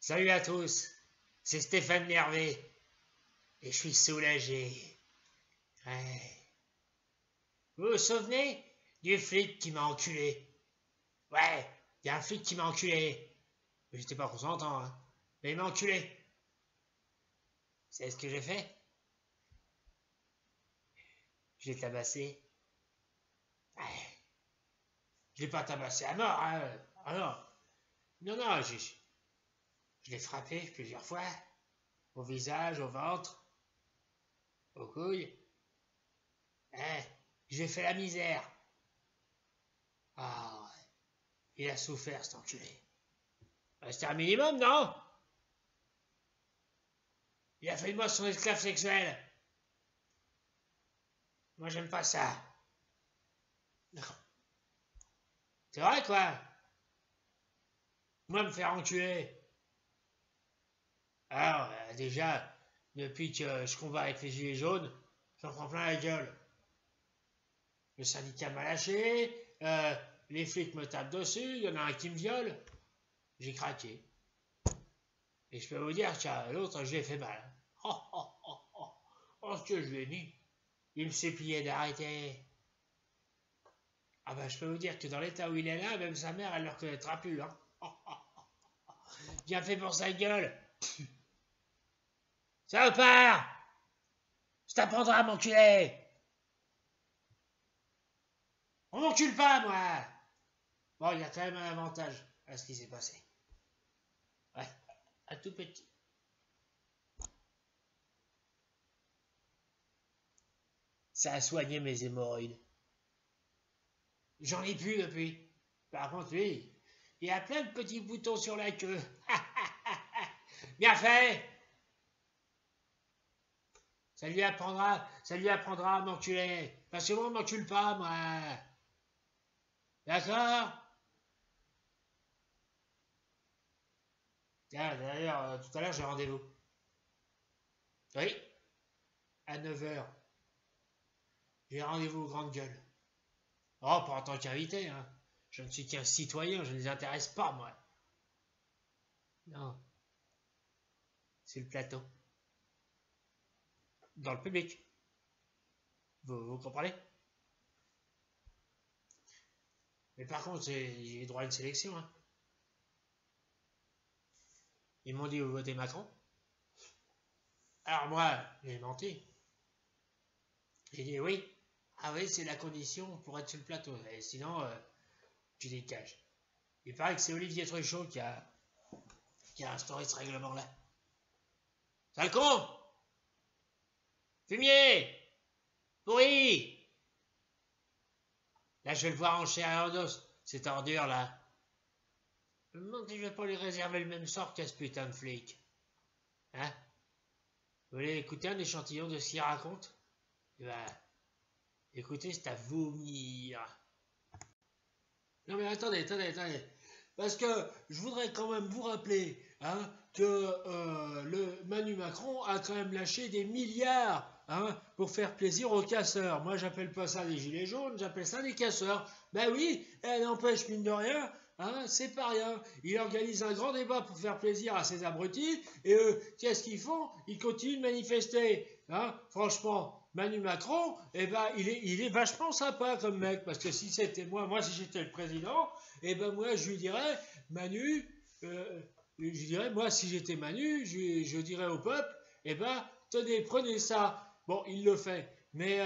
Salut à tous, c'est Stéphane Nervé et je suis soulagé. Ouais. Vous vous souvenez du flic qui m'a enculé? Ouais, il y a un flic qui m'a enculé. J'étais pas consentant, hein. Mais il m'a enculé. C'est ce que j'ai fait? Je l'ai tabassé. Ouais. Je l'ai pas tabassé à mort, hein. Ah non. Non, je l'ai frappé plusieurs fois. Au visage, au ventre, aux couilles. Ouais. J'ai fait la misère. Ah, ouais. Il a souffert, cet enculé. C'était un minimum, non? Il a fait de moi son esclave sexuel. Moi, j'aime pas ça. Non. C'est vrai, quoi. Moi, me faire enculer. Alors, déjà, depuis que je combats avec les gilets jaunes, j'en prends plein la gueule. Le syndicat m'a lâché, les flics me tapent dessus, il y en a un qui me viole. J'ai craqué. Et je peux vous dire que l'autre, je l'ai fait mal. Oh, ce que je lui ai mis. Il me suppliait d'arrêter. Ah ben, je peux vous dire que dans l'état où il est là, même sa mère, elle ne le reconnaîtra plus. Hein. Bien fait pour sa gueule. Salopard! Je t'apprendrai à m'enculer! On m'encule pas, moi! Bon, il y a quand même un avantage à ce qui s'est passé. Ouais, un tout petit. Ça a soigné mes hémorroïdes. J'en ai plus depuis. Par contre, lui, il a plein de petits boutons sur la queue. Bien fait! Ça lui apprendra à m'enculer. Parce que moi, on m'encule pas, moi. D'accord? Tiens, d'ailleurs, tout à l'heure, j'ai rendez-vous. Oui, à 9h. J'ai rendez-vous aux grandes gueules. Oh, pas en tant qu'invité, hein. Je ne suis qu'un citoyen, je ne les intéresse pas, moi. Non, c'est le plateau. Dans le public. Vous comprenez? Mais par contre, j'ai droit à une sélection, hein. Ils m'ont dit, vous votez Macron? Alors moi, j'ai menti. J'ai dit oui. Ah oui, c'est la condition pour être sur le plateau. Et sinon, tu dégages. Il paraît que c'est Olivier Truchot qui a instauré ce règlement-là. Sale con! Fumier! Pourri! Là, je vais le voir en chair et en os, cette ordure là. Je me demande si je vais pas lui réserver le même sort qu'à ce putain de flic. Hein? Vous voulez écouter un échantillon de ce qu'il raconte? Eh ben, écoutez, c'est à vomir. Non mais attendez. Parce que je voudrais quand même vous rappeler, hein, que le Manu Macron a quand même lâché des milliards, hein, pour faire plaisir aux casseurs. Moi, j'appelle pas ça des gilets jaunes, j'appelle ça des casseurs. Ben oui, elle n'empêche, mine de rien, hein, c'est pas rien. Il organise un grand débat pour faire plaisir à ces abrutis, et qu'est-ce qu'ils font? Ils continuent de manifester. Hein. Franchement, Manu Macron, eh ben, il est vachement sympa comme mec, parce que si c'était moi si j'étais le président, eh ben moi je lui dirais, Manu, je dirais, moi si j'étais Manu, je dirais au peuple, eh ben, tenez, prenez ça. Bon, il le fait, mais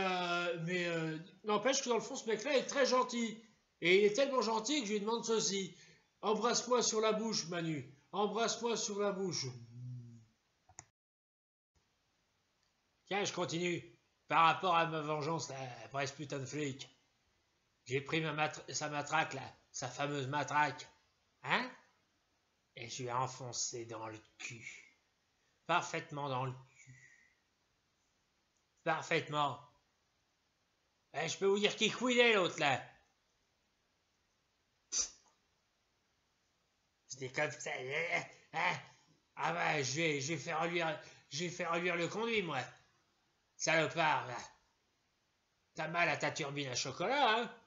n'empêche que dans le fond, ce mec-là est très gentil. Et il est tellement gentil que je lui demande ceci. Embrasse-moi sur la bouche, Manu. Embrasse-moi sur la bouche. Tiens, je continue. Par rapport à ma vengeance, après ce putain de flic, j'ai pris sa matraque, là, sa fameuse matraque. Hein? Et je lui ai enfoncé dans le cul. Parfaitement dans le cul. Parfaitement. Et je peux vous dire qu'il couinait, l'autre, là. C'était comme ça. Hein? Ah bah, j'ai fait reluire le conduit, moi. Salopard, là. T'as mal à ta turbine à chocolat, hein?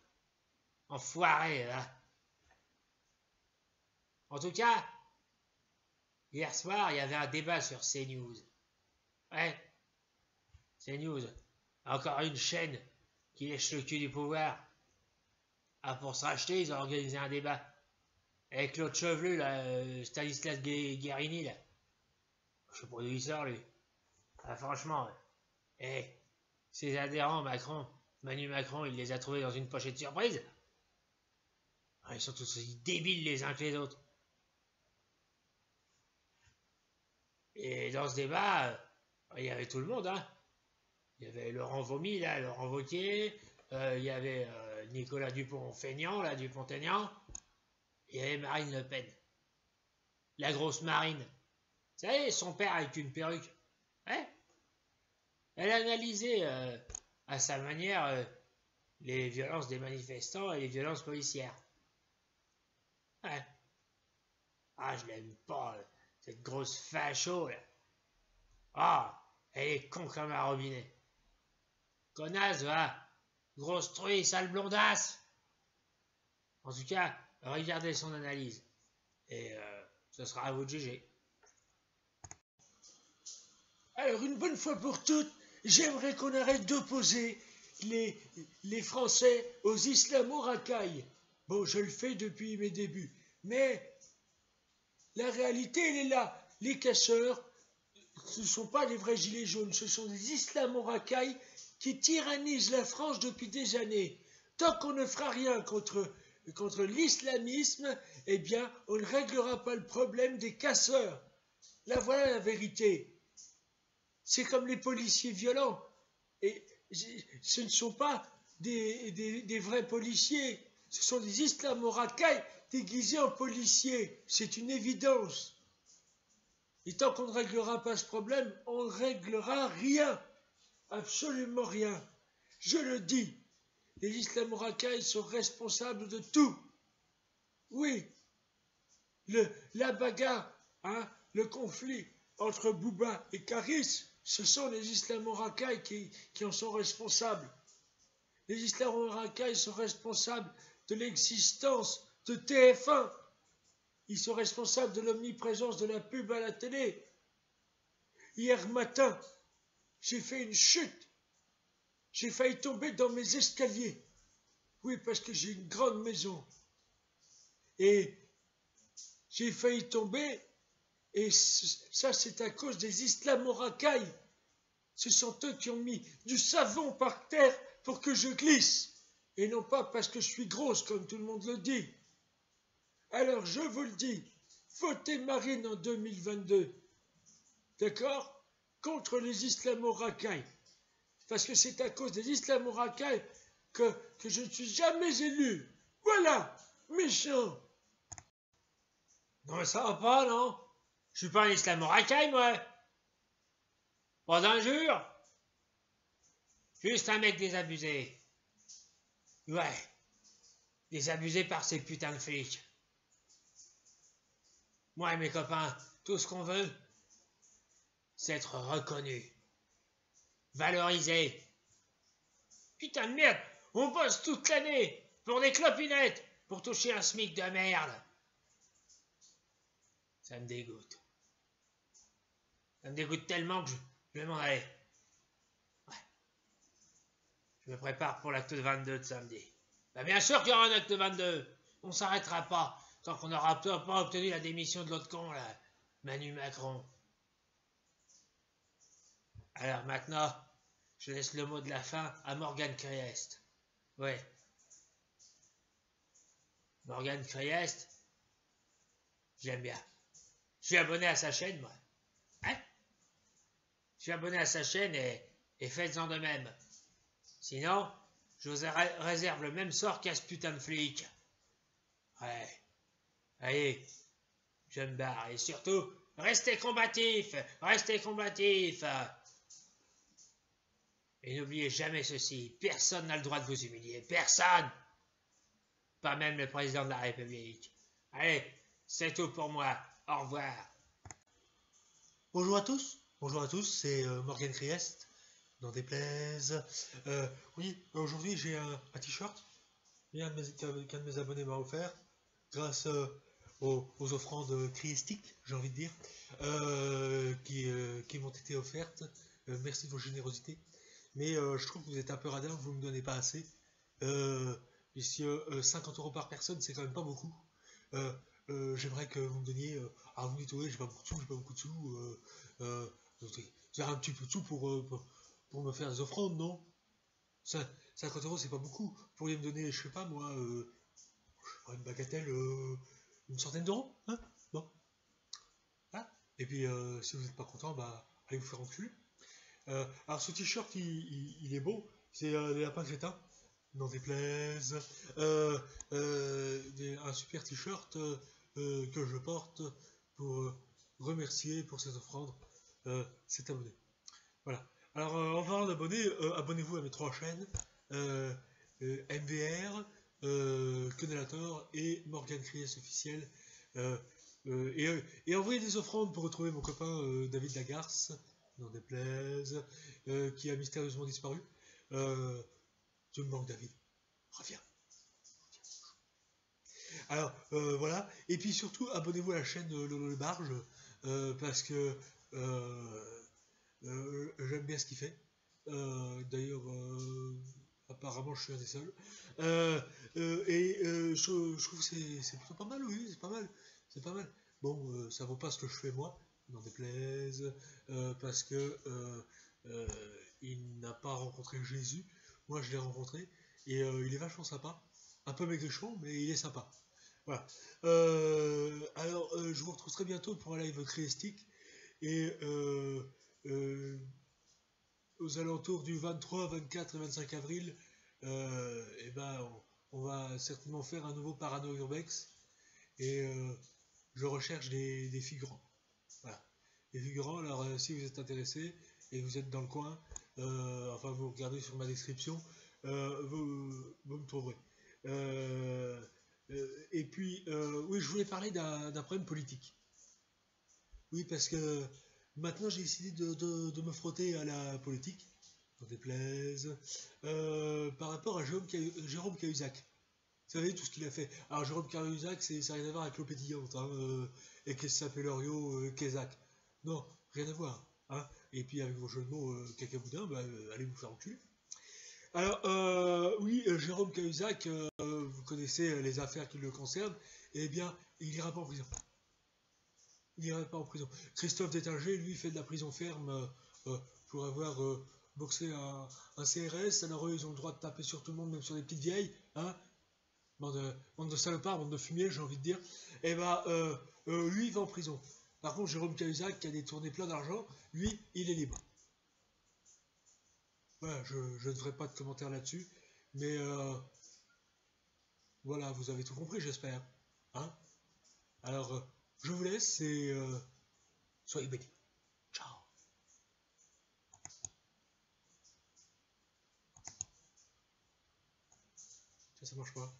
Enfoiré, là. En tout cas, Hier soir, il y avait un débat sur CNews. Ouais, CNews. Encore une chaîne qui lèche le cul du pouvoir. Ah, pour se racheter, ils ont organisé un débat. Avec l'autre chevelu, là, Stanislas Guérini, là. Je sais pas d'où il sort, lui. Ah, franchement, ses adhérents, Manu Macron, il les a trouvés dans une pochette surprise. Ah, ils sont tous aussi débiles les uns que les autres. Et dans ce débat, il y avait tout le monde, hein. Il y avait Laurent Vomy, là, Laurent Wauquiez, il y avait Nicolas Dupont-Feignant, là, Dupont-Aignan, il y avait Marine Le Pen. La grosse Marine. Vous savez, son père avec une perruque. Ouais. Elle analysait à sa manière les violences des manifestants et les violences policières. Ouais. Ah, je l'aime pas, cette grosse facho, là. Ah, elle est con comme un robinet. Connasse, va. Grosse truie, sale blondasse. En tout cas, regardez son analyse. Et ce sera à vous de juger. Alors, une bonne fois pour toutes, j'aimerais qu'on arrête d'opposer les Français aux islamo-racailles. Bon, je le fais depuis mes débuts. Mais la réalité, elle est là. Les casseurs, ce ne sont pas les vrais gilets jaunes, ce sont des islamo-racailles qui tyrannisent la France depuis des années. Tant qu'on ne fera rien contre l'islamisme, eh bien, on ne réglera pas le problème des casseurs. Là, voilà la vérité. C'est comme les policiers violents. Et ce ne sont pas des vrais policiers. Ce sont des islamo-racailles déguisés en policiers. C'est une évidence. Et tant qu'on ne réglera pas ce problème, on ne réglera rien. Absolument rien. Je le dis. Les islamo-racailles sont responsables de tout. Oui. La bagarre, hein, le conflit entre Bouba et Karis, ce sont les islamo-racailles qui en sont responsables. Les islamo-racailles sont responsables de l'existence de TF1. Ils sont responsables de l'omniprésence de la pub à la télé. Hier matin, j'ai fait une chute. J'ai failli tomber dans mes escaliers. Oui, parce que j'ai une grande maison. Et j'ai failli tomber. Et ça, c'est à cause des islamo-racailles. Ce sont eux qui ont mis du savon par terre pour que je glisse. Et non pas parce que je suis grosse, comme tout le monde le dit. Alors, je vous le dis, votez Marine en 2022. D'accord? Contre les islamo-racailles. Parce que c'est à cause des islamo-racailles que je ne suis jamais élu. Voilà, méchant. Non, mais ça va pas, non? Je suis pas un islamo-racaille, moi. Pas d'injure. Juste un mec désabusé. Ouais. Désabusé par ces putains de flics. Moi et mes copains, tout ce qu'on veut, c'est être reconnu. Valorisé. Putain de merde, on bosse toute l'année pour des clopinettes, pour toucher un SMIC de merde. Ça me dégoûte. Ça me dégoûte tellement que je vais m'en aller. Ouais. Je me prépare pour l'acte 22 de samedi. Bah bien sûr qu'il y aura un acte 22. On s'arrêtera pas tant qu'on n'aura pas obtenu la démission de l'autre con, là, Manu Macron. Alors maintenant, je laisse le mot de la fin à Morgane Criest. Ouais. Morgane Criest, j'aime bien. Je suis abonné à sa chaîne, moi. Hein? Je suis abonné à sa chaîne et faites-en de même. Sinon, je vous réserve le même sort qu'à ce putain de flic. Ouais. Allez, je me barre. Et surtout, restez combatifs. Restez combatifs. Et n'oubliez jamais ceci. Personne n'a le droit de vous humilier. Personne. Pas même le président de la République. Allez, c'est tout pour moi. Au revoir. Bonjour à tous, c'est Morgane Criest, n'en déplaise. Oui, aujourd'hui j'ai un t-shirt qu'un de mes abonnés m'a offert, grâce aux offrandes christiques, j'ai envie de dire, qui m'ont été offertes. Merci de vos générosités. Mais je trouve que vous êtes un peu radin, vous ne me donnez pas assez. Puisque 50 € par personne, c'est quand même pas beaucoup. J'aimerais que vous me donniez. Alors vous me dites, oui, j'ai pas beaucoup de sous, j'ai pas beaucoup de sous. Vous avez un petit peu de sous pour me faire des offrandes, non? 50 € c'est pas beaucoup. Vous pourriez me donner, je sais pas moi, une bagatelle, une centaine d'euros, hein? Bon. Hein. Et puis si vous n'êtes pas content, bah allez vous faire enculer. Alors ce t-shirt il est beau, c'est les lapins crétins, n'en déplaise. Un super t-shirt que je porte pour remercier pour cette offrande cet abonné. Voilà. Alors en parlant d'abonnés, abonnez-vous à mes 3 chaînes, MVR, Quenelator et Morgan Chris officiel. Et envoyez des offrandes pour retrouver mon copain David Lagarce, n'en déplaise, qui a mystérieusement disparu. Je me manque, David. Reviens. Alors voilà. Et puis surtout, abonnez-vous à la chaîne Lolo le Barge, parce que j'aime bien ce qu'il fait. D'ailleurs, apparemment, je suis un des seuls. Je trouve que c'est plutôt pas mal, oui, c'est pas mal. C'est pas mal. Bon, ça vaut pas ce que je fais moi, n'en déplaise, parce que il n'a pas rencontré Jésus. Moi, je l'ai rencontré et il est vachement sympa. Un peu maigrichon, mais il est sympa. Voilà. Alors, je vous retrouve très bientôt pour un live christique et aux alentours du 23, 24 et 25 avril, et ben, on va certainement faire un nouveau Parano Urbex et je recherche des figurants. Voilà. Les figurants, alors si vous êtes intéressé et que vous êtes dans le coin, enfin vous regardez sur ma description, vous me trouverez. Et puis, oui, je voulais parler d'un problème politique. Oui, parce que maintenant j'ai décidé de me frotter à la politique, n'en déplaise, par rapport à Jérôme Cahuzac. Vous savez tout ce qu'il a fait. Alors Jérôme Cahuzac, ça n'a rien à voir avec l'eau pétillante, hein, et qu'est-ce que ça fait Loriot, Kézac. Non, rien à voir. Hein. Et puis avec vos jeux de mots cacaboudin, bah, allez vous faire enculer. Alors, oui, Jérôme Cahuzac, vous connaissez les affaires qui le concernent, eh bien, il n'ira pas en prison. Il n'ira pas en prison. Christophe Détinger, lui, fait de la prison ferme pour avoir boxé un CRS. Alors eux, ils ont le droit de taper sur tout le monde, même sur les petites vieilles. Hein, bande de salopards, bande de fumier, j'ai envie de dire. Et bah, lui, il va en prison. Par contre, Jérôme Cahuzac, qui a détourné plein d'argent, lui, il est libre. Voilà, je ne ferai pas de commentaires là-dessus, mais voilà, vous avez tout compris, j'espère. Hein. Alors, je vous laisse et soyez bénis. Ciao. Ça marche pas.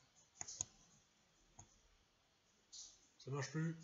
Ça marche plus.